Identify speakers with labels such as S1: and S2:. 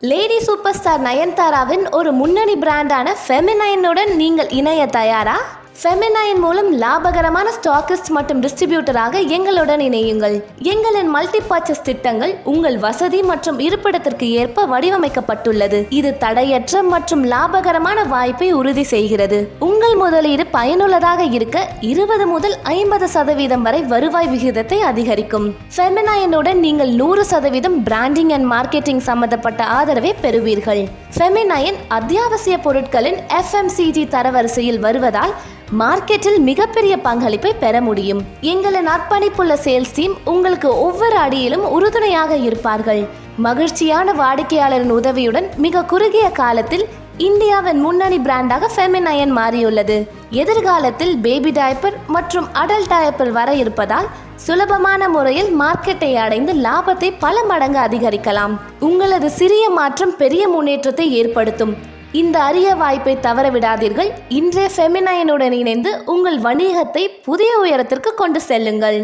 S1: Lady super star நயன்தாராவின் ஒரு முன்னணி பிராண்டான ஃபெமினைனுடன் நீங்கள் இணைய தயாரா? ஃபெமினைன் மூலம் லாபகரமான ஸ்டாக்கிஸ்ட் மற்றும் டிஸ்ட்ரிபியூட்டராக எங்களுடன் இணையுங்கள். எங்களின் மல்டி பர்ச்சேஸ் திட்டங்கள் உங்கள் வசதி மற்றும் இருப்பிடத்திற்கு ஏற்ப வடிவமைக்கப்பட்டுள்ளது. இது தடையற்ற மற்றும் லாபகரமான வாய்ப்பை உறுதி செய்கிறது. உங்கள் முதலீடு பயனுள்ளதாக இருக்க 20 முதல் 50% வரை வருவாய் விகிதத்தை அதிகரிக்கும். ஃபெமினைனுடன் நீங்கள் 100% பிராண்டிங் அண்ட் மார்க்கெட்டிங் சம்பந்தப்பட்ட ஆதரவை பெறுவீர்கள். ஃபெமினைன் அத்தியாவசிய பொருட்களின் FMCG தரவரிசையில் வருவதால் மார்க்கெட்டில் மிகப்பெரிய பங்களிப்பை பெற முடியும். எங்களின் அர்ப்பணிப்புள்ள சேல்ஸ் டீம் உங்களுக்கு ஒவ்வொரு அடியிலும் உறுதுணையாக இருப்பார்கள். மகிழ்ச்சியான வாடிக்கையாளரின் உதவியுடன் மிக குறுகிய காலத்தில் இந்தியாவின் முன்னணி பிராண்டாக ஃபெமினைன் மாறியுள்ளது. எதிர்காலத்தில் பேபி டயப்பர் மற்றும் அடல்ட் டயப்பர் வர இருப்பதால் சுலபமான முறையில் மார்க்கெட்டை அடைந்து லாபத்தை பல மடங்கு அதிகரிக்கலாம். உங்களது சிறிய மாற்றம் பெரிய முன்னேற்றத்தை ஏற்படுத்தும். இந்த அரிய வாய்ப்பை தவறவிடாதீர்கள். இன்றைய ஃபெமினைனுடன் இணைந்து உங்கள் வணிகத்தை புதிய உயரத்திற்கு கொண்டு செல்லுங்கள்.